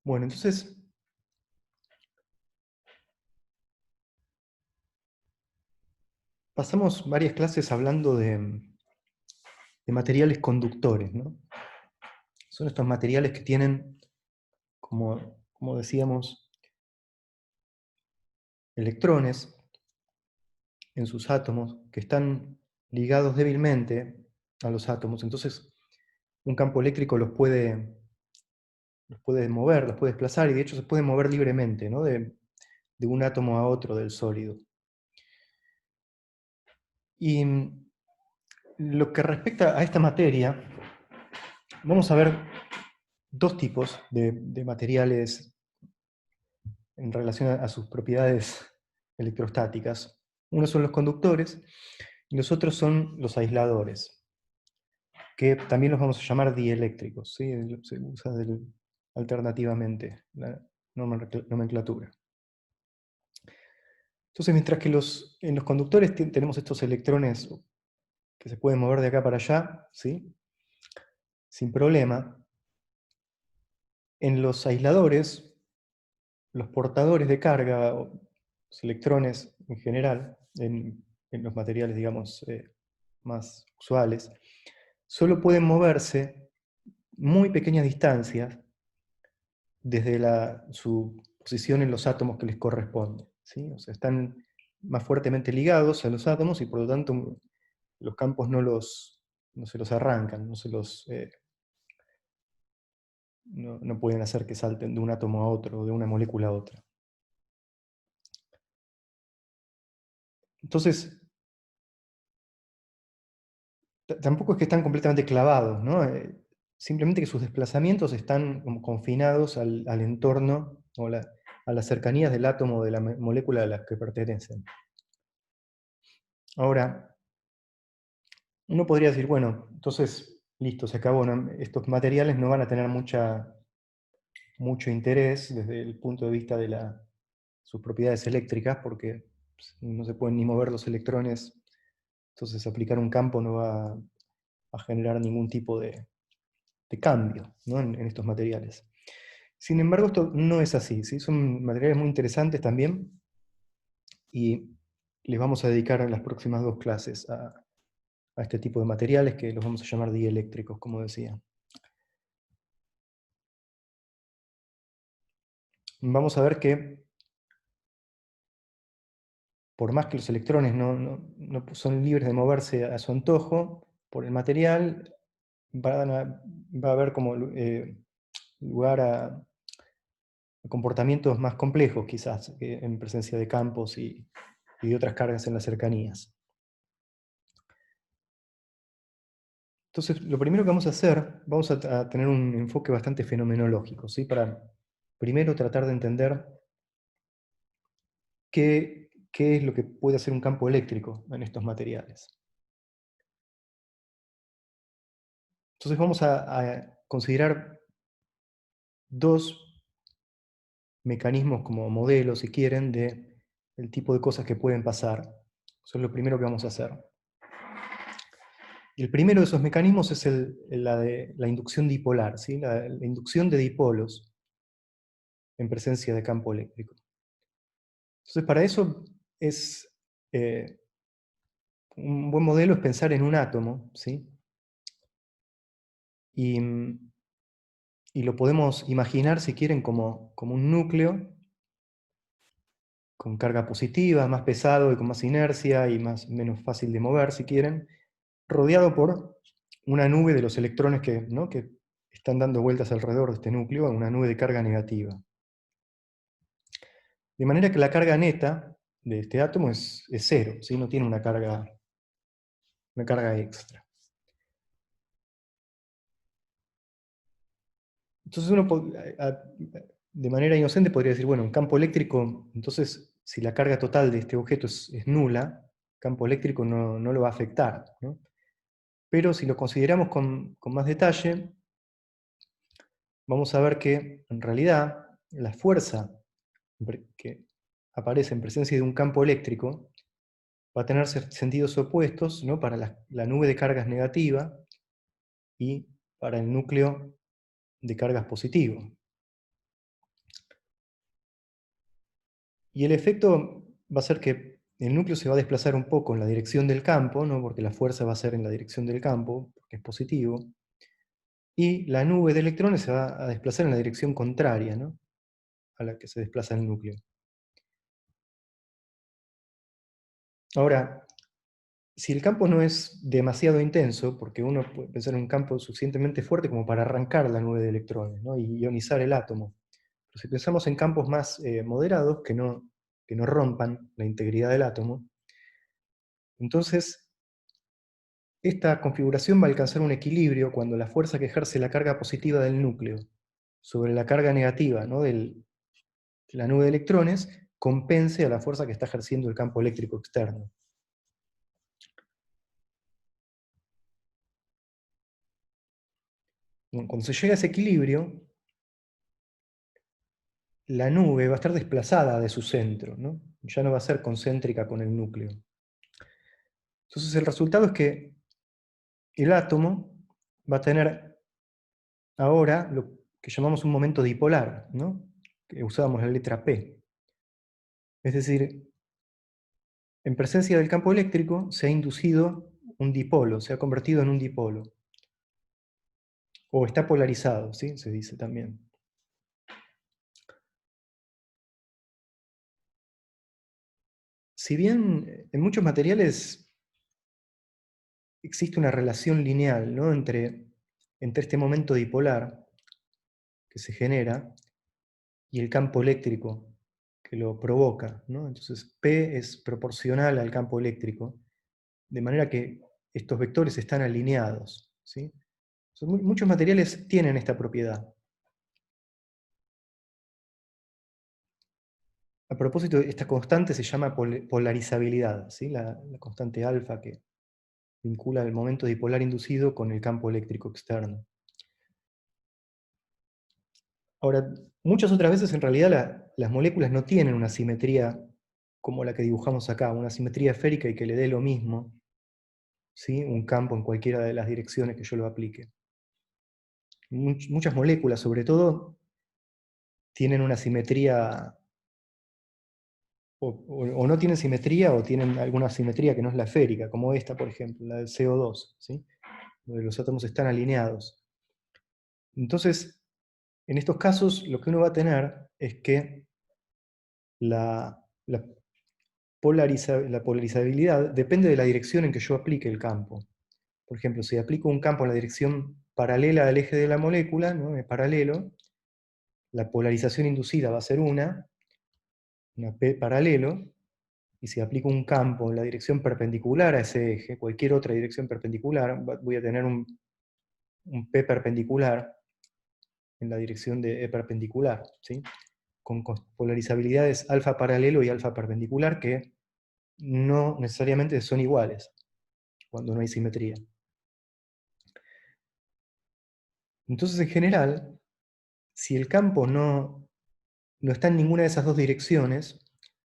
Bueno, entonces, pasamos varias clases hablando de materiales conductores, ¿no? Son estos materiales que tienen, como decíamos, electrones en sus átomos que están ligados débilmente a los átomos. Entonces, un campo eléctrico los puede mover, los puede desplazar, y de hecho se pueden mover libremente, ¿no? De un átomo a otro del sólido. Y lo que respecta a esta materia, vamos a ver dos tipos de materiales en relación a sus propiedades electrostáticas. Uno son los conductores y los otros son los aisladores, que también los vamos a llamar dieléctricos, ¿sí? Se usa alternativamente la nomenclatura. Entonces, mientras que en los conductores tenemos estos electrones que se pueden mover de acá para allá, ¿sí? Sin problema, en los aisladores, los portadores de carga, o los electrones en general, en los materiales, digamos, más usuales, solo pueden moverse muy pequeñas distancias desde su posición en los átomos que les corresponde, ¿sí? O sea, están más fuertemente ligados a los átomos y por lo tanto los campos no se los arrancan, no pueden hacer que salten de un átomo a otro o de una molécula a otra. Entonces, tampoco es que están completamente clavados, ¿no? Simplemente que sus desplazamientos están como confinados al entorno o a las cercanías del átomo o de la molécula a la que pertenecen. Ahora, uno podría decir, bueno, entonces, listo, se acabó, ¿no? Estos materiales no van a tener mucho interés desde el punto de vista de sus propiedades eléctricas, porque no se pueden ni mover los electrones, entonces aplicar un campo no va a generar ningún tipo de cambio, ¿no? en estos materiales. Sin embargo, esto no es así, ¿sí? Son materiales muy interesantes también, y les vamos a dedicar las próximas dos clases a este tipo de materiales que los vamos a llamar dieléctricos, como decía. Vamos a ver que por más que los electrones no son libres de moverse a su antojo, por el material va a haber como lugar a comportamientos más complejos quizás, en presencia de campos y de otras cargas en las cercanías. Entonces, lo primero que vamos a hacer, vamos a tener un enfoque bastante fenomenológico, ¿sí? Para primero tratar de entender qué es lo que puede hacer un campo eléctrico en estos materiales. Entonces vamos a considerar dos mecanismos como modelos, si quieren, del tipo de cosas que pueden pasar. Eso es lo primero que vamos a hacer. Y el primero de esos mecanismos es la inducción dipolar, ¿sí? La inducción de dipolos en presencia de campo eléctrico. Entonces, para eso eh, un buen modelo es pensar en un átomo, ¿sí? Y lo podemos imaginar, si quieren, como un núcleo con carga positiva, más pesado y con más inercia y menos fácil de mover, si quieren, rodeado por una nube de los electrones ¿no? que están dando vueltas alrededor de este núcleo, una nube de carga negativa. De manera que la carga neta de este átomo es cero, ¿sí? No tiene una carga extra. Entonces uno de manera inocente podría decir, bueno, un campo eléctrico, entonces si la carga total de este objeto es nula, campo eléctrico no lo va a afectar, ¿no? Pero si lo consideramos con más detalle, vamos a ver que en realidad la fuerza que aparece en presencia de un campo eléctrico va a tener sentidos opuestos, ¿no? Para la nube de cargas negativa y para el núcleo de cargas positivo. Y el efecto va a ser que el núcleo se va a desplazar un poco en la dirección del campo, ¿no? Porque la fuerza va a ser en la dirección del campo, porque es positivo, y la nube de electrones se va a desplazar en la dirección contraria, ¿no? A la que se desplaza el núcleo. Ahora, si el campo no es demasiado intenso, porque uno puede pensar en un campo suficientemente fuerte como para arrancar la nube de electrones, ¿no? Y ionizar el átomo. Pero si pensamos en campos más moderados, que no rompan la integridad del átomo, entonces esta configuración va a alcanzar un equilibrio cuando la fuerza que ejerce la carga positiva del núcleo sobre la carga negativa, ¿no? De la nube de electrones compense a la fuerza que está ejerciendo el campo eléctrico externo. Bueno, cuando se llega a ese equilibrio, la nube va a estar desplazada de su centro, ¿no? Ya no va a ser concéntrica con el núcleo. Entonces el resultado es que el átomo va a tener ahora lo que llamamos un momento dipolar, ¿no? Que usábamos la letra P. Es decir, en presencia del campo eléctrico se ha inducido un dipolo, se ha convertido en un dipolo. O está polarizado, ¿sí? Se dice también. Si bien en muchos materiales existe una relación lineal, ¿no? entre este momento dipolar que se genera y el campo eléctrico que lo provoca, ¿no? Entonces P es proporcional al campo eléctrico, de manera que estos vectores están alineados, ¿sí? Muchos materiales tienen esta propiedad. A propósito, esta constante se llama polarizabilidad, ¿sí? La constante alfa que vincula el momento dipolar inducido con el campo eléctrico externo. Ahora, muchas otras veces en realidad las moléculas no tienen una simetría como la que dibujamos acá, una simetría esférica y que le dé lo mismo, ¿sí? Un campo en cualquiera de las direcciones que yo lo aplique. Muchas moléculas, sobre todo, tienen una simetría, o no tienen simetría, o tienen alguna simetría que no es la esférica, como esta, por ejemplo, la del CO2, ¿sí? Donde los átomos están alineados. Entonces, en estos casos, lo que uno va a tener es que la la polarizabilidad depende de la dirección en que yo aplique el campo. Por ejemplo, si aplico un campo en la dirección paralela al eje de la molécula, ¿no? Es paralelo, la polarización inducida va a ser una P paralelo, y si aplico un campo en la dirección perpendicular a ese eje, cualquier otra dirección perpendicular, voy a tener un P perpendicular en la dirección de E perpendicular, ¿sí? Con polarizabilidades alfa paralelo y alfa perpendicular que no necesariamente son iguales cuando no hay simetría. Entonces, en general, si el campo no está en ninguna de esas dos direcciones,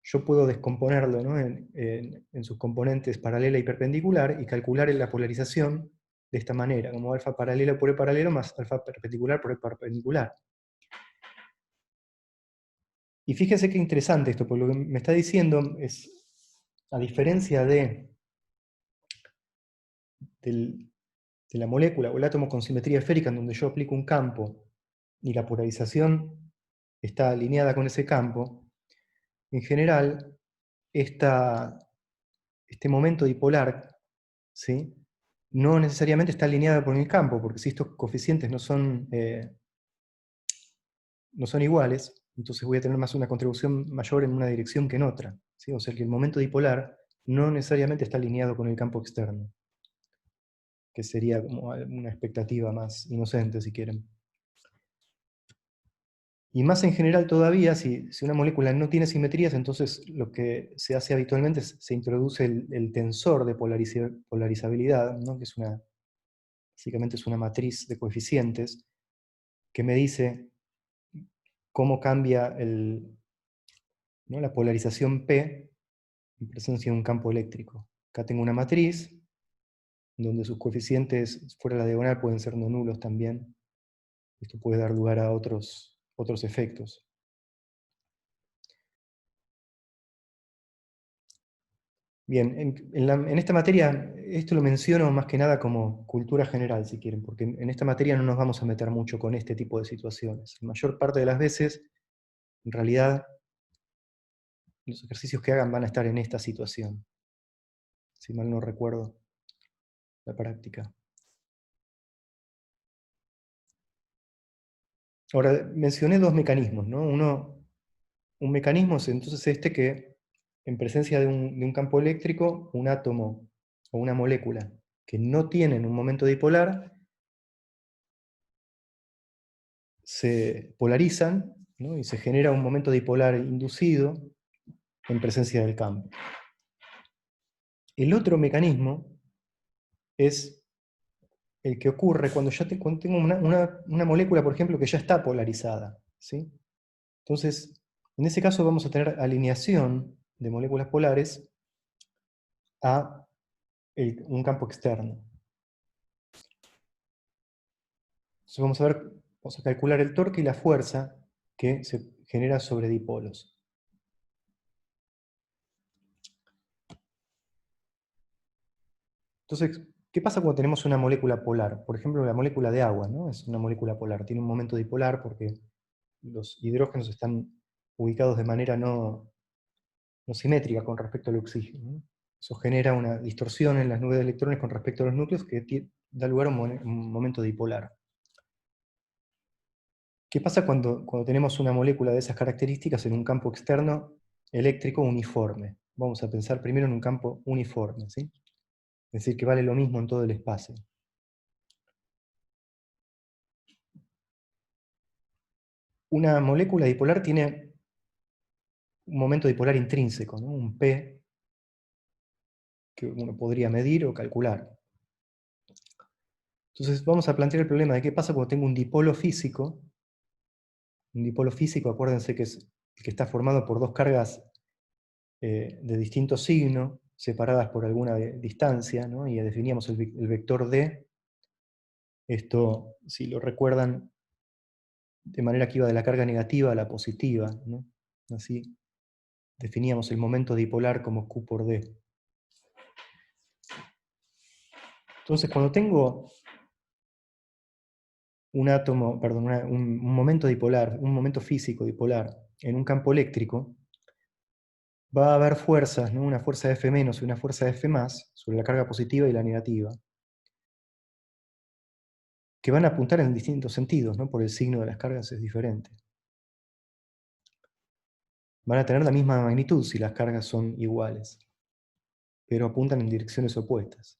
yo puedo descomponerlo, ¿no? en sus componentes paralela y perpendicular y calcular la polarización de esta manera, como alfa paralelo por E paralelo más alfa perpendicular por E perpendicular. Y fíjense qué interesante esto, porque lo que me está diciendo es, a diferencia de la molécula o el átomo con simetría esférica, en donde yo aplico un campo y la polarización está alineada con ese campo, en general, este momento dipolar, ¿sí? No necesariamente está alineado con el campo, porque si estos coeficientes no son iguales, entonces voy a tener más una contribución mayor en una dirección que en otra, ¿sí? O sea que el momento dipolar no necesariamente está alineado con el campo externo, que sería como una expectativa más inocente, si quieren. Y más en general todavía, si una molécula no tiene simetrías, entonces lo que se hace habitualmente es se introduce el tensor de polarizabilidad, ¿no? Que básicamente es una matriz de coeficientes, que me dice cómo cambia ¿no? la polarización P en presencia de un campo eléctrico. Acá tengo una matriz, donde sus coeficientes fuera de la diagonal pueden ser no nulos también. Esto puede dar lugar a otros efectos. Bien, en esta materia, esto lo menciono más que nada como cultura general, si quieren, porque en esta materia no nos vamos a meter mucho con este tipo de situaciones. La mayor parte de las veces, en realidad, los ejercicios que hagan van a estar en esta situación, si mal no recuerdo la práctica. Ahora, mencioné dos mecanismos, ¿no? Un mecanismo es entonces este que, en presencia de un campo eléctrico, un átomo o una molécula que no tienen un momento dipolar, se polarizan, ¿no? Y se genera un momento dipolar inducido en presencia del campo. El otro mecanismo es el que ocurre cuando tengo una molécula, por ejemplo, que ya está polarizada, ¿sí? Entonces, en ese caso vamos a tener alineación de moléculas polares a un campo externo. Entonces vamos a calcular el torque y la fuerza que se genera sobre dipolos. Entonces, ¿qué pasa cuando tenemos una molécula polar? Por ejemplo, la molécula de agua, ¿no? Es una molécula polar, tiene un momento dipolar porque los hidrógenos están ubicados de manera no simétrica con respecto al oxígeno, ¿no? Eso genera una distorsión en las nubes de electrones con respecto a los núcleos que da lugar a un momento dipolar. ¿Qué pasa cuando tenemos una molécula de esas características en un campo externo eléctrico uniforme? Vamos a pensar primero en un campo uniforme, ¿sí? Es decir, que vale lo mismo en todo el espacio. Una molécula dipolar tiene un momento dipolar intrínseco, ¿no? Un P que uno podría medir o calcular. Entonces vamos a plantear el problema de qué pasa cuando tengo un dipolo físico. Un dipolo físico, acuérdense que es el que está formado por dos cargas de distinto signo, separadas por alguna distancia, ¿no? Y ya definíamos el vector D. Esto, si lo recuerdan, de manera que iba de la carga negativa a la positiva, ¿no? Así definíamos el momento dipolar como Q por D. Entonces, cuando tengo un átomo, perdón, un momento dipolar, un momento físico dipolar en un campo eléctrico, va a haber fuerzas, ¿no? Una fuerza F- y una fuerza F+, sobre la carga positiva y la negativa, que van a apuntar en distintos sentidos, ¿no? Por el signo de las cargas es diferente. Van a tener la misma magnitud si las cargas son iguales, pero apuntan en direcciones opuestas.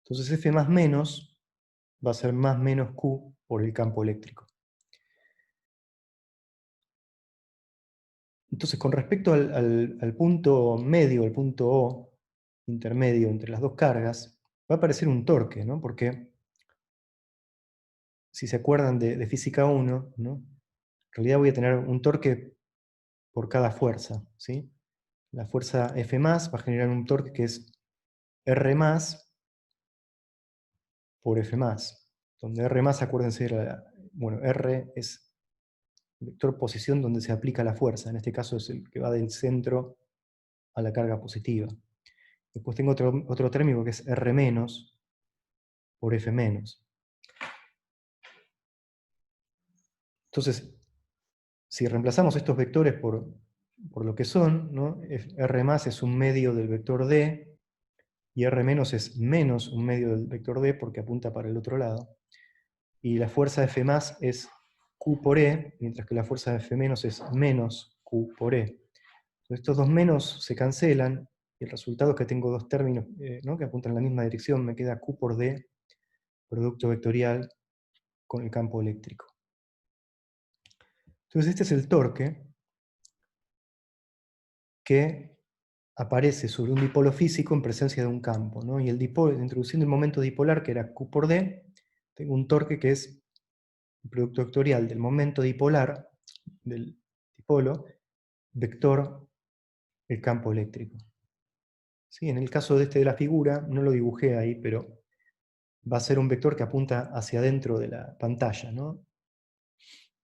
Entonces F más menos va a ser más menos Q por el campo eléctrico. Entonces, con respecto al punto medio, el punto O, intermedio entre las dos cargas, va a aparecer un torque, ¿no? Porque, si se acuerdan de física 1, ¿no? En realidad voy a tener un torque por cada fuerza, ¿sí? La fuerza F+, va a generar un torque que es R+, por F+, donde R+, acuérdense, bueno, R es el vector posición donde se aplica la fuerza, en este caso es el que va del centro a la carga positiva. Después tengo otro término que es R- por F-. Entonces, si reemplazamos estos vectores por lo que son, ¿no? R es un medio del vector D, y R- es menos un medio del vector D porque apunta para el otro lado. Y la fuerza F+ es Q por E, mientras que la fuerza F- es menos Q por E. Entonces, estos dos menos se cancelan, y el resultado es que tengo dos términos, ¿no? Que apuntan en la misma dirección. Me queda Q por D, producto vectorial, con el campo eléctrico. Entonces este es el torque que aparece sobre un dipolo físico en presencia de un campo, ¿no? Y introduciendo el momento dipolar, que era Q por D, tengo un torque que es el producto vectorial del momento dipolar del dipolo, vector el campo eléctrico. ¿Sí? En el caso de la figura, no lo dibujé ahí, pero va a ser un vector que apunta hacia adentro de la pantalla, ¿no?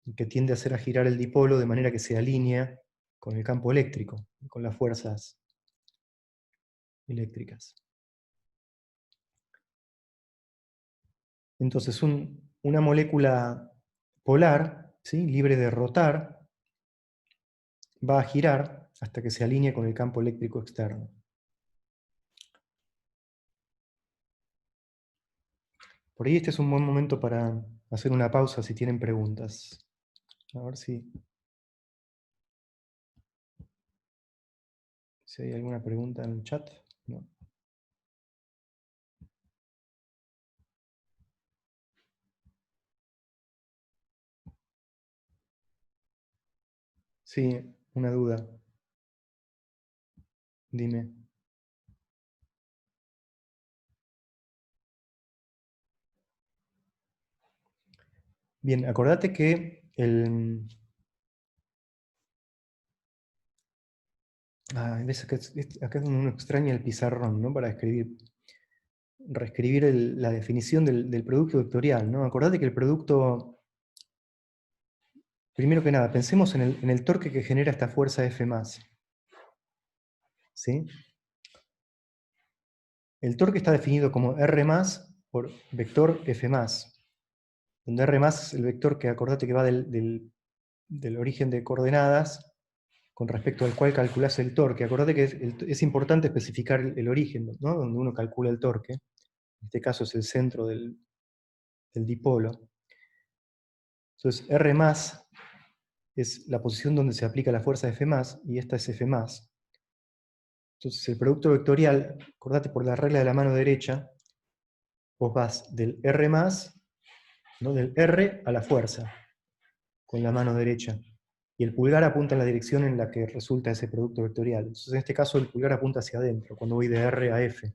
Y que tiende a hacer girar el dipolo de manera que se alinea con el campo eléctrico, con las fuerzas eléctricas. Entonces, una molécula polar, ¿sí?, libre de rotar, va a girar hasta que se alinee con el campo eléctrico externo. Por ahí este es un buen momento para hacer una pausa si tienen preguntas. A ver si hay alguna pregunta en el chat. No. Sí, una duda. Dime. Bien, acordate que ves acá es donde uno extraña el pizarrón, ¿no? Para reescribir la definición del producto vectorial, ¿no? Acordate que el producto, primero que nada, pensemos en el torque que genera esta fuerza F+. ¿Sí? El torque está definido como R+ por vector F+, donde R+ es el vector que acordate que va del origen de coordenadas con respecto al cual calculás el torque. Acordate que es importante especificar el origen, ¿no?, donde uno calcula el torque. En este caso es el centro del dipolo. Entonces, R+ es la posición donde se aplica la fuerza F+, y esta es F+. Entonces, el producto vectorial, acordate por la regla de la mano derecha, vos vas del R+, ¿no?, del R a la fuerza, con la mano derecha. Y el pulgar apunta en la dirección en la que resulta ese producto vectorial. Entonces, en este caso, el pulgar apunta hacia adentro, cuando voy de R a F.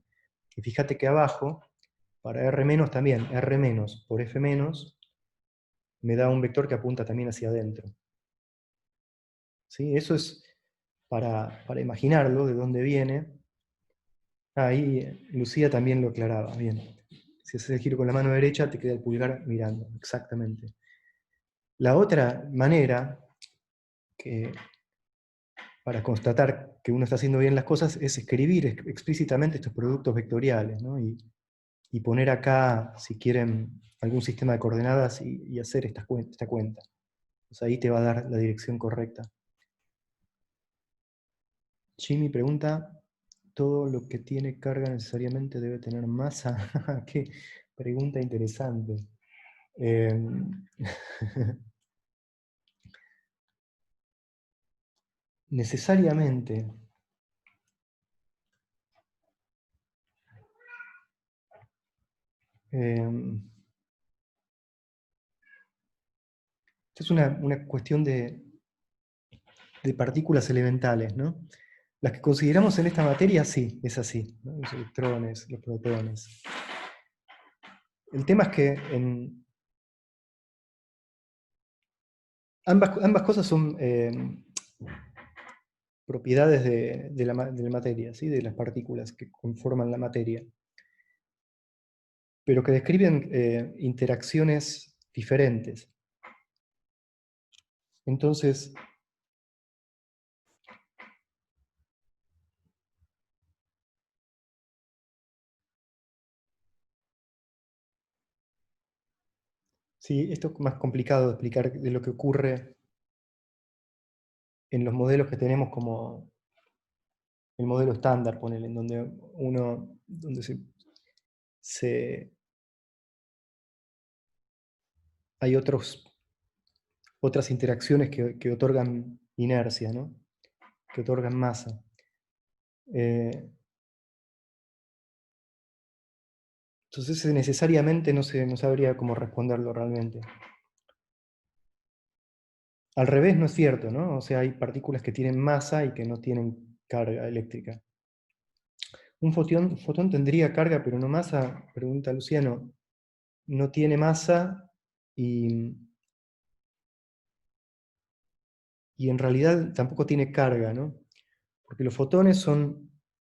Y fíjate que abajo, para R- también, R- por F- me da un vector que apunta también hacia adentro. ¿Sí? Eso es para imaginarlo, de dónde viene. Ahí Lucía también lo aclaraba, bien. Si haces el giro con la mano derecha, te queda el pulgar mirando, exactamente. La otra manera, que, para constatar que uno está haciendo bien las cosas, es escribir explícitamente estos productos vectoriales, ¿no? Y poner acá, si quieren, algún sistema de coordenadas y hacer esta cuenta. Pues ahí te va a dar la dirección correcta. Jimmy pregunta, ¿todo lo que tiene carga necesariamente debe tener masa? Qué pregunta interesante. Necesariamente. Esta es una cuestión de partículas elementales, ¿no? Las que consideramos en esta materia, sí, es así, ¿no? Los electrones, los protones. El tema es que ambas cosas son propiedades de la materia, ¿sí?, de las partículas que conforman la materia, pero que describen interacciones diferentes. Entonces, sí, esto es más complicado de explicar de lo que ocurre en los modelos que tenemos, como el modelo estándar, ponele, en donde hay otras interacciones que otorgan inercia, ¿no?, que otorgan masa. Eh, entonces, necesariamente no sabría cómo responderlo realmente. Al revés no es cierto, ¿no? O sea, hay partículas que tienen masa y que no tienen carga eléctrica. Un fotón tendría carga, pero no masa, pregunta Luciano. No tiene masa y en realidad tampoco tiene carga, ¿no? Porque los fotones son,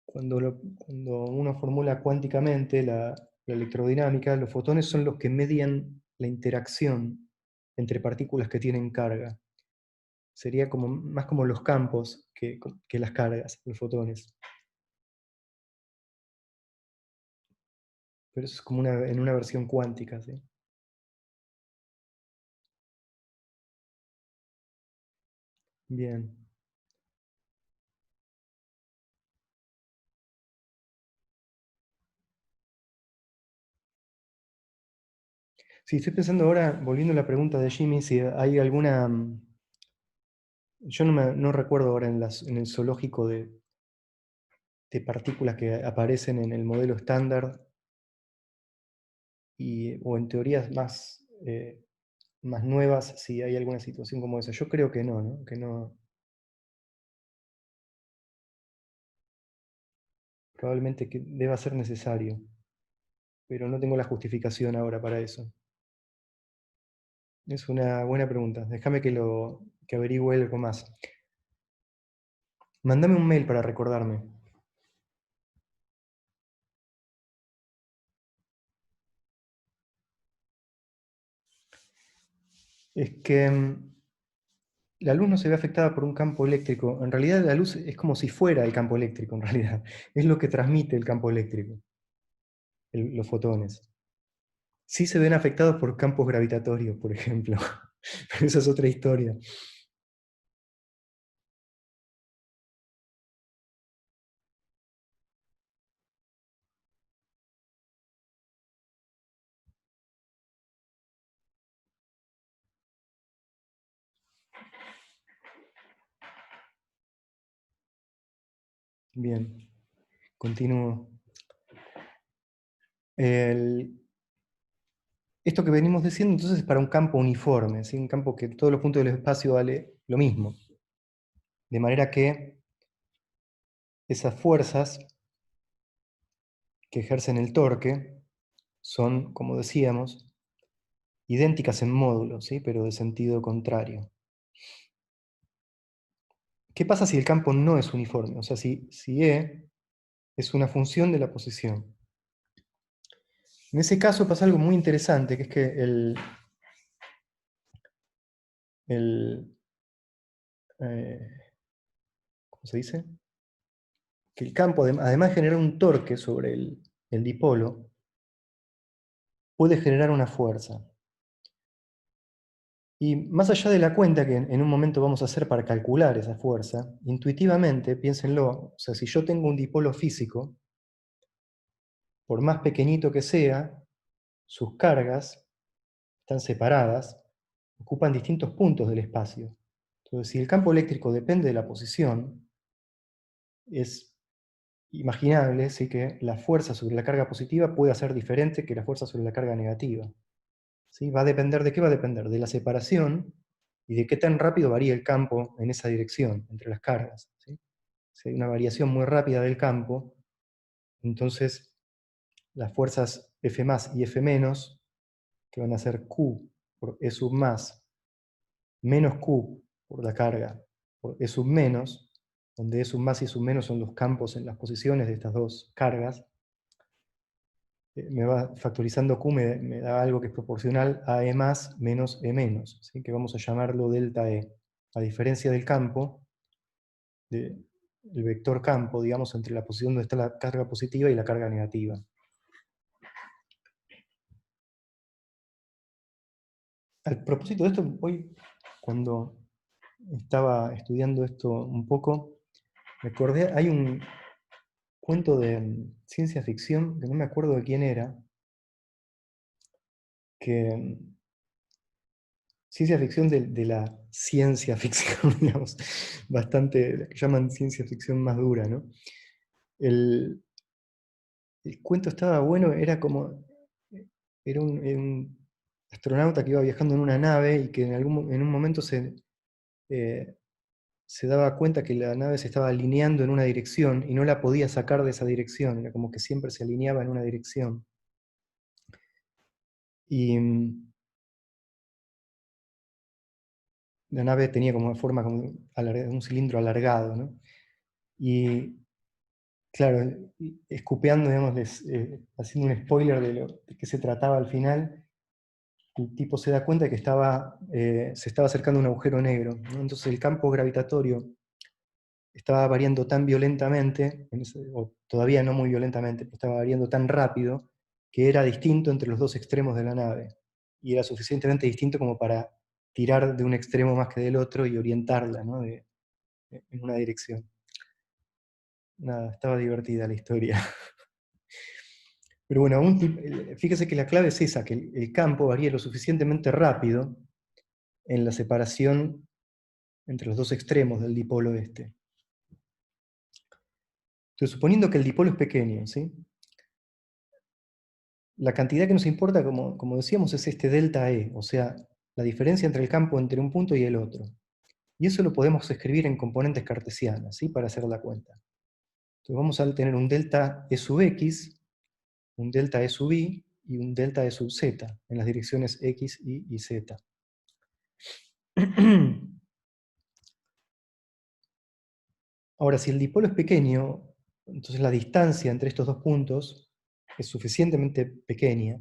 cuando uno formula cuánticamente la electrodinámica, los fotones son los que median la interacción entre partículas que tienen carga. Sería más como los campos que las cargas, los fotones. pero eso es como en una versión cuántica, ¿sí? Bien. Sí, estoy pensando ahora, volviendo a la pregunta de Jimmy, si hay alguna... Yo no recuerdo ahora en el zoológico de partículas que aparecen en el modelo estándar o en teorías más nuevas, si hay alguna situación como esa. Yo creo que no, ¿no? Que no, probablemente que deba ser necesario, pero no tengo la justificación ahora para eso. Es una buena pregunta. Déjame que averigüe algo más. Mándame un mail para recordarme. Es que la luz no se ve afectada por un campo eléctrico. En realidad la luz es como si fuera el campo eléctrico, en realidad. Es lo que transmite el campo eléctrico, los fotones. Sí se ven afectados por campos gravitatorios, por ejemplo. Pero esa es otra historia. Bien, continúo. Esto que venimos diciendo entonces es para un campo uniforme, ¿sí? Un campo que en todos los puntos del espacio vale lo mismo. De manera que esas fuerzas que ejercen el torque son, como decíamos, idénticas en módulo, ¿sí? Pero de sentido contrario. ¿Qué pasa si el campo no es uniforme? O sea, si E es una función de la posición. En ese caso pasa algo muy interesante, que es que el ¿cómo se dice? Que el campo, además de generar un torque sobre el dipolo, puede generar una fuerza. Y más allá de la cuenta que en un momento vamos a hacer para calcular esa fuerza, intuitivamente, piénsenlo, o sea, si yo tengo un dipolo físico, por más pequeñito que sea, sus cargas están separadas, ocupan distintos puntos del espacio. Entonces, si el campo eléctrico depende de la posición, es imaginable, ¿sí?, que la fuerza sobre la carga positiva pueda ser diferente que la fuerza sobre la carga negativa. ¿Sí? ¿Va a depender de qué? Va a depender de la separación y de qué tan rápido varía el campo en esa dirección, entre las cargas. ¿Sí? Si hay una variación muy rápida del campo, entonces las fuerzas F más y F menos, que van a ser Q por E sub más, menos Q por la carga por E sub menos, donde E sub más y E sub menos son los campos en las posiciones de estas dos cargas, me va factorizando Q, me da algo que es proporcional a E más menos E menos, ¿sí? Que vamos a llamarlo delta E. A diferencia del campo, el vector campo, digamos, entre la posición donde está la carga positiva y la carga negativa. Al propósito de esto, hoy, cuando estaba estudiando esto un poco, me acordé, hay un cuento de ciencia ficción, que no me acuerdo de quién era, que ciencia ficción de la ciencia ficción, digamos, bastante, que llaman ciencia ficción más dura, ¿no? El, el cuento estaba bueno, era como, era un astronauta que iba viajando en una nave y que en un momento eh, se daba cuenta que la nave se estaba alineando en una dirección y no la podía sacar de esa dirección, era como que siempre se alineaba en una dirección. Y la nave tenía como forma como un cilindro alargado, ¿no? Y claro, escupeando, digamos, haciendo un spoiler de qué se trataba al final, el tipo se da cuenta de que se estaba acercando a un agujero negro, ¿no? Entonces el campo gravitatorio estaba variando tan violentamente, o todavía no muy violentamente, pero estaba variando tan rápido, que era distinto entre los dos extremos de la nave, y era suficientemente distinto como para tirar de un extremo más que del otro y orientarla, ¿no? En una dirección. Nada, estaba divertida la historia. Pero bueno, fíjese que la clave es esa, que el campo varía lo suficientemente rápido en la separación entre los dos extremos del dipolo este. Entonces, suponiendo que el dipolo es pequeño, ¿sí? La cantidad que nos importa, como decíamos, es este delta E, o sea, la diferencia entre el campo entre un punto y el otro. Y eso lo podemos escribir en componentes cartesianas, ¿sí? Para hacer la cuenta. Entonces vamos a tener un delta E sub x, un delta E sub y y un delta E sub z, en las direcciones x, y z. Ahora, si el dipolo es pequeño, entonces la distancia entre estos dos puntos es suficientemente pequeña,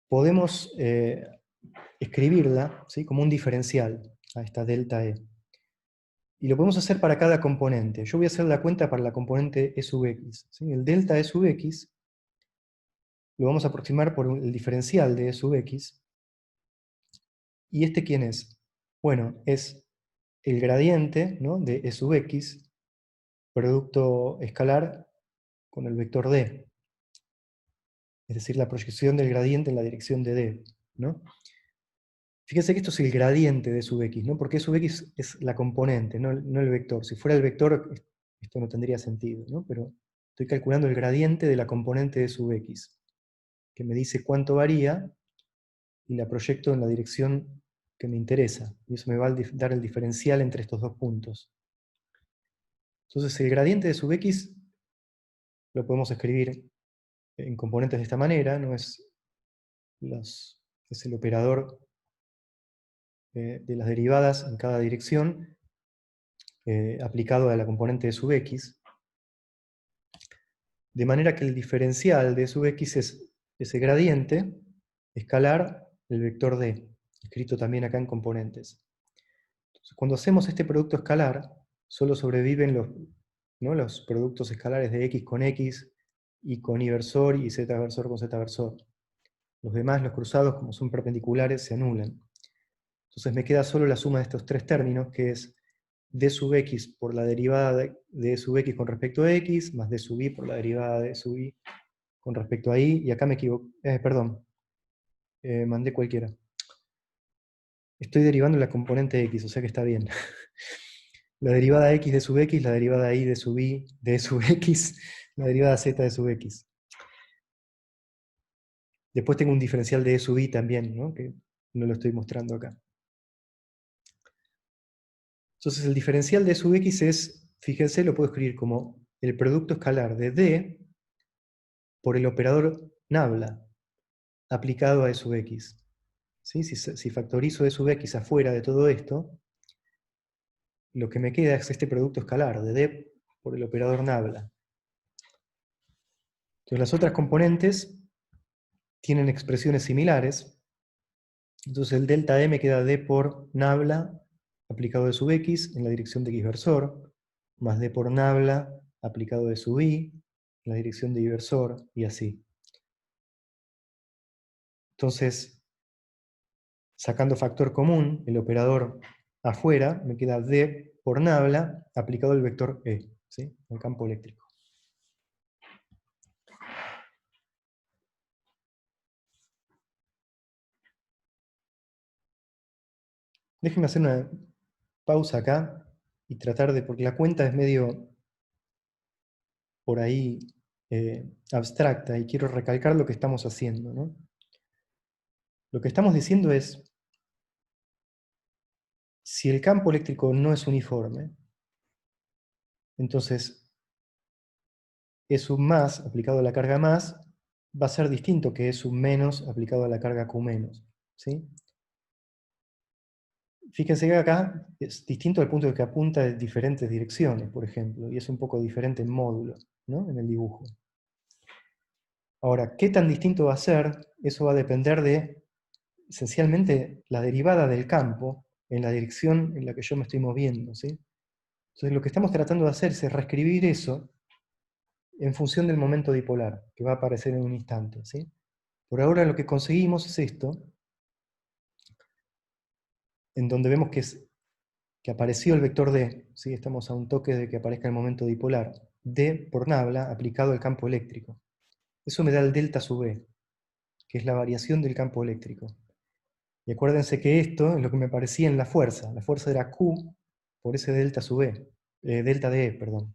podemos escribirla, ¿sí? Como un diferencial a esta delta E. Y lo podemos hacer para cada componente. Yo voy a hacer la cuenta para la componente E sub x, ¿sí? El delta E sub x lo vamos a aproximar por el diferencial de E sub x. ¿Y este quién es? Bueno, es el gradiente, ¿no? De E sub x, producto escalar con el vector d. Es decir, la proyección del gradiente en la dirección de d, ¿no? Fíjense que esto es el gradiente de E sub x, ¿no? Porque E sub x es la componente, no el vector. Si fuera el vector, esto no tendría sentido, ¿no? Pero estoy calculando el gradiente de la componente de E sub x, que me dice cuánto varía, y la proyecto en la dirección que me interesa. Y eso me va a dar el diferencial entre estos dos puntos. Entonces el gradiente de sub x lo podemos escribir en componentes de esta manera, ¿no? Es el operador de las derivadas en cada dirección aplicado a la componente de sub x, de manera que el diferencial de sub x es ese gradiente escalar el vector d, escrito también acá en componentes. Entonces, cuando hacemos este producto escalar, solo sobreviven ¿no? Los productos escalares de x con x, y con y versor, y z versor con z versor. Los demás, los cruzados, como son perpendiculares, se anulan. Entonces me queda solo la suma de estos tres términos, que es d sub x por la derivada de e sub x con respecto a x, más d sub y por la derivada de e sub y con respecto a y, y acá me equivoco, perdón, mandé cualquiera. Estoy derivando la componente x, o sea que está bien. La derivada x de sub x, la derivada y de sub y de e sub x, la derivada z de sub x. Después tengo un diferencial de e sub y también, ¿no? Que no lo estoy mostrando acá. Entonces el diferencial de e sub x es, fíjense, lo puedo escribir como el producto escalar de d por el operador nabla aplicado a e sub x. ¿Sí? Si factorizo e sub x afuera de todo esto, lo que me queda es este producto escalar de d por el operador nabla. Entonces las otras componentes tienen expresiones similares. Entonces el delta E me queda d por nabla aplicado de sub x en la dirección de x versor, más d por nabla aplicado de sub y en la dirección de y versor, y así. Entonces, sacando factor común, el operador afuera, me queda d por nabla aplicado al vector E, ¿sí? El campo eléctrico. Déjenme hacer una pausa acá y tratar de, porque la cuenta es medio por ahí abstracta, y quiero recalcar lo que estamos haciendo, ¿no? Lo que estamos diciendo es, si el campo eléctrico no es uniforme, entonces E sub más aplicado a la carga más va a ser distinto que E sub menos aplicado a la carga Q menos, ¿sí? Fíjense que acá es distinto al punto de que apunta en diferentes direcciones, por ejemplo, y es un poco diferente en módulo, ¿no? En el dibujo. Ahora, ¿qué tan distinto va a ser? Eso va a depender de, esencialmente, la derivada del campo en la dirección en la que yo me estoy moviendo, ¿sí? Entonces lo que estamos tratando de hacer es reescribir eso en función del momento dipolar, que va a aparecer en un instante, ¿sí? Por ahora lo que conseguimos es esto, en donde vemos que apareció el vector D, ¿sí? Estamos a un toque de que aparezca el momento dipolar, D por nabla aplicado al campo eléctrico. Eso me da el delta sub E, que es la variación del campo eléctrico. Y acuérdense que esto es lo que me parecía en la fuerza. La fuerza era Q por ese delta sub E, delta de E, perdón.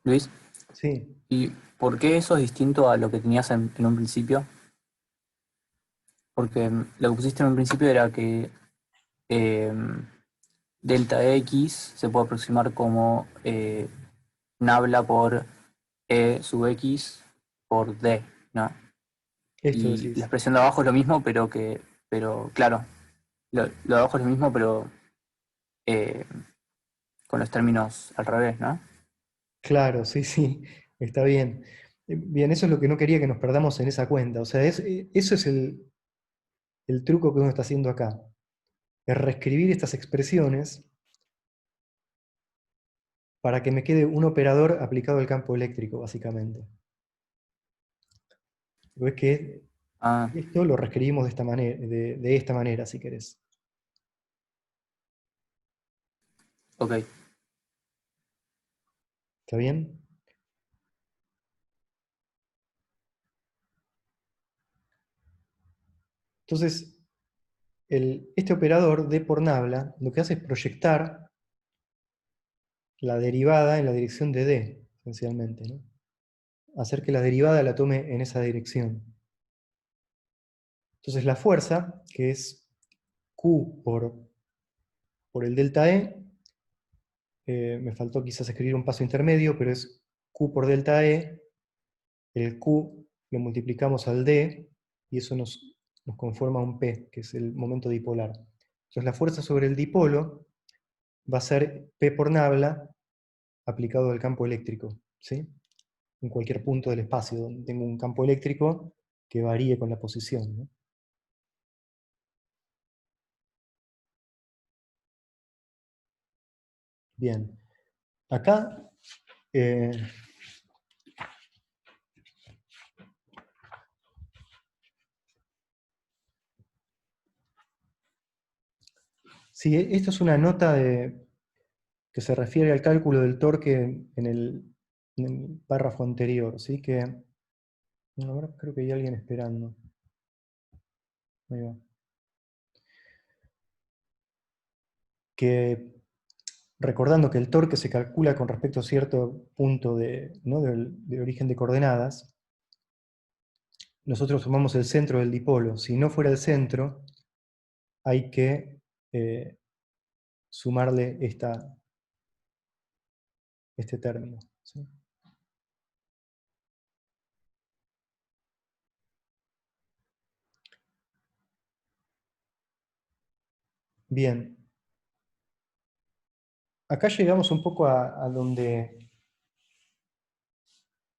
Luis, Sí, ¿y por qué eso es distinto a lo que tenías en un principio? Porque lo que pusiste en un principio era que eh, delta X se puede aproximar como nabla por E sub X por D, ¿no? esto Y la decís. expresión de abajo es lo mismo, pero claro, lo de abajo es lo mismo, pero eh, con los términos al revés, ¿no? Claro, sí, sí, está bien. Bien, eso es lo que no quería que nos perdamos en esa cuenta. O sea, eso es el truco que uno está haciendo acá. Es reescribir estas expresiones para que me quede un operador aplicado al campo eléctrico, básicamente. Ves que Ah, esto lo reescribimos de esta manera, de esta manera, si querés. ok. ¿Está bien? Entonces, este operador D por nabla lo que hace es proyectar la derivada en la dirección de D, esencialmente, ¿no? Hacer que la derivada la tome en esa dirección. Entonces la fuerza, que es Q por el delta E, me faltó quizás escribir un paso intermedio, pero es Q por delta E, el Q lo multiplicamos al D, y eso nos conforma un P, que es el momento dipolar. Entonces la fuerza sobre el dipolo va a ser P por nabla aplicado al campo eléctrico, ¿sí? En cualquier punto del espacio donde tengo un campo eléctrico que varíe con la posición, ¿no? Bien, acá eh, sí, esto es una nota que se refiere al cálculo del torque en el párrafo anterior, ¿sí? Ahora creo que hay alguien esperando. Ahí va. Que recordando que el torque se calcula con respecto a cierto punto ¿no? de origen de coordenadas, nosotros tomamos el centro del dipolo. Si no fuera el centro, hay que sumarle este término, ¿sí? Bien, acá llegamos un poco a donde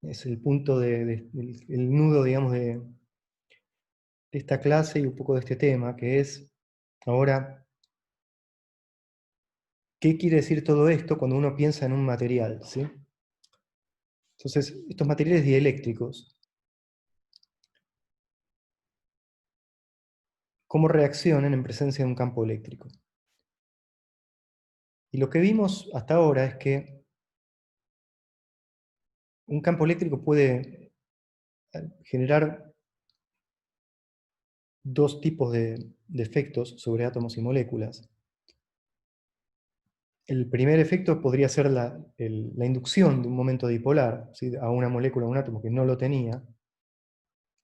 es el punto el nudo, digamos, de esta clase y un poco de este tema, que es, ahora, ¿qué quiere decir todo esto cuando uno piensa en un material? ¿Sí? Entonces, estos materiales dieléctricos, ¿cómo reaccionan en presencia de un campo eléctrico? Y lo que vimos hasta ahora es que un campo eléctrico puede generar dos tipos de efectos sobre átomos y moléculas. El primer efecto podría ser la inducción de un momento dipolar, ¿sí? A una molécula o un átomo que no lo tenía.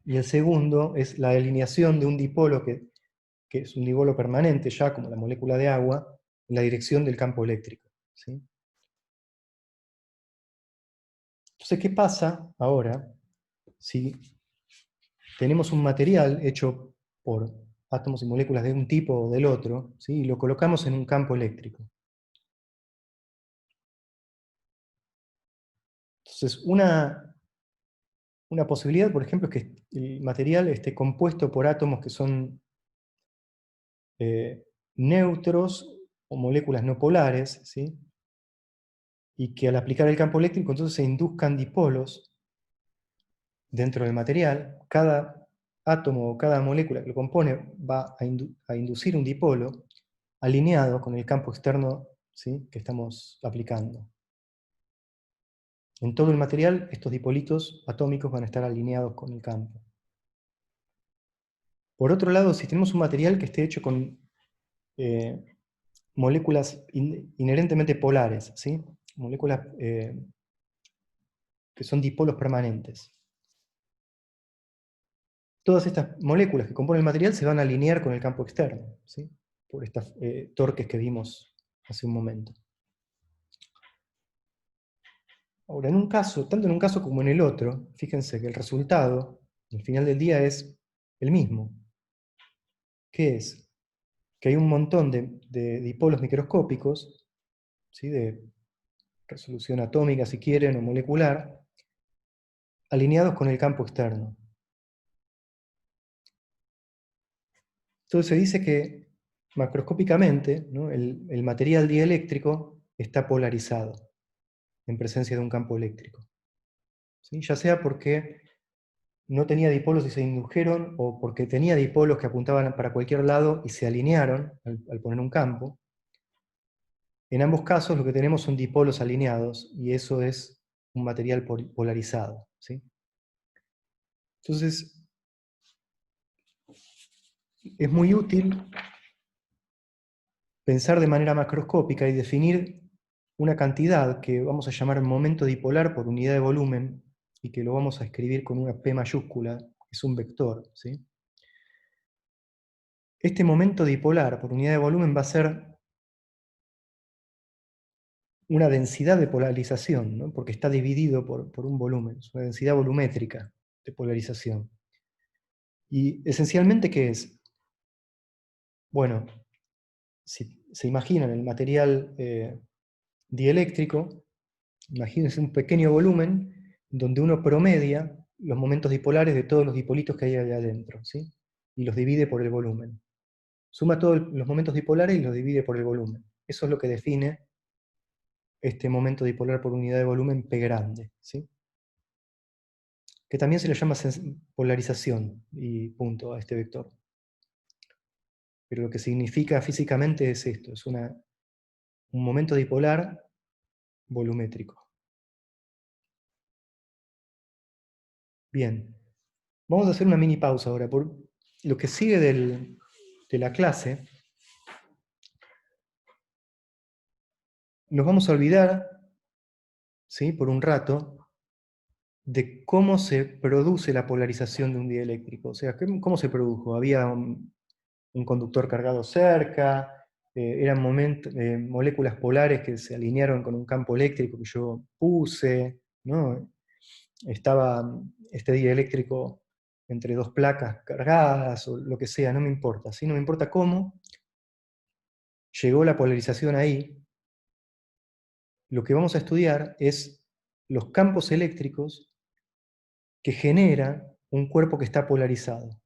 Y el segundo es la alineación de un dipolo que es un dipolo permanente, ya como la molécula de agua, en la dirección del campo eléctrico, ¿sí? Entonces, ¿qué pasa ahora si tenemos un material hecho por átomos y moléculas de un tipo o del otro, ¿sí? Y lo colocamos en un campo eléctrico? Entonces, una posibilidad, por ejemplo, es que el material esté compuesto por átomos que son neutros o moléculas no polares, ¿sí? y que al aplicar el campo eléctrico entonces se induzcan dipolos dentro del material. Cada átomo o cada molécula que lo compone va a inducir un dipolo alineado con el campo externo, ¿sí?, que estamos aplicando. En todo el material, estos dipolitos atómicos van a estar alineados con el campo. Por otro lado, si tenemos un material que esté hecho con moléculas inherentemente polares, ¿sí?, moléculas que son dipolos permanentes, todas estas moléculas que componen el material se van a alinear con el campo externo, ¿sí?, por estas torques que vimos hace un momento. Ahora, en un caso, tanto en un caso como en el otro, fíjense que el resultado, al final del día, es el mismo. ¿Qué es? Que hay un montón de dipolos microscópicos, ¿sí?, de resolución atómica, si quieren, o molecular, alineados con el campo externo. Entonces se dice que macroscópicamente, ¿no?, el material dieléctrico está polarizado en presencia de un campo eléctrico, ¿sí?, ya sea porque no tenía dipolos y se indujeron, o porque tenía dipolos que apuntaban para cualquier lado y se alinearon al poner un campo. En ambos casos lo que tenemos son dipolos alineados, y eso es un material polarizado, ¿sí? Entonces, es muy útil pensar de manera macroscópica y definir una cantidad que vamos a llamar momento dipolar por unidad de volumen, y que lo vamos a escribir con una P mayúscula, es un vector, ¿sí? Este momento dipolar por unidad de volumen va a ser una densidad de polarización, ¿no?, porque está dividido por un volumen, es una densidad volumétrica de polarización. Y esencialmente, ¿qué es? Bueno, si se imaginan el material dieléctrico, imagínense un pequeño volumen donde uno promedia los momentos dipolares de todos los dipolitos que hay allá adentro, ¿sí?, y los divide por el volumen. Suma todos los momentos dipolares y los divide por el volumen. Eso es lo que define este momento dipolar por unidad de volumen P grande, ¿sí?, que también se le llama polarización y punto a este vector. Pero lo que significa físicamente es esto, es un momento dipolar volumétrico. Bien, vamos a hacer una mini pausa ahora. Por lo que sigue de la clase, nos vamos a olvidar, ¿sí?, por un rato, de cómo se produce la polarización de un dieléctrico. O sea, ¿cómo se produjo? Había un conductor cargado cerca, eran moléculas polares que se alinearon con un campo eléctrico que yo puse, ¿no? Estaba este dieléctrico entre dos placas cargadas, o lo que sea, no me importa, ¿sí? No me importa cómo llegó la polarización ahí. Lo que vamos a estudiar es los campos eléctricos que genera un cuerpo que está polarizado.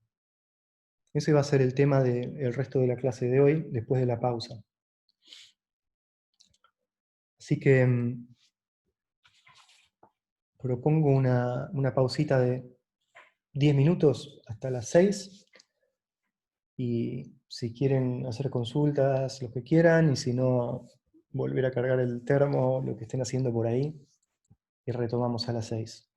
Ese va a ser el tema del resto de la clase de hoy, después de la pausa. Así que propongo una pausita de 10 minutos hasta las 6, y si quieren hacer consultas, lo que quieran, y si no, volver a cargar el termo, lo que estén haciendo por ahí, y retomamos a las 6.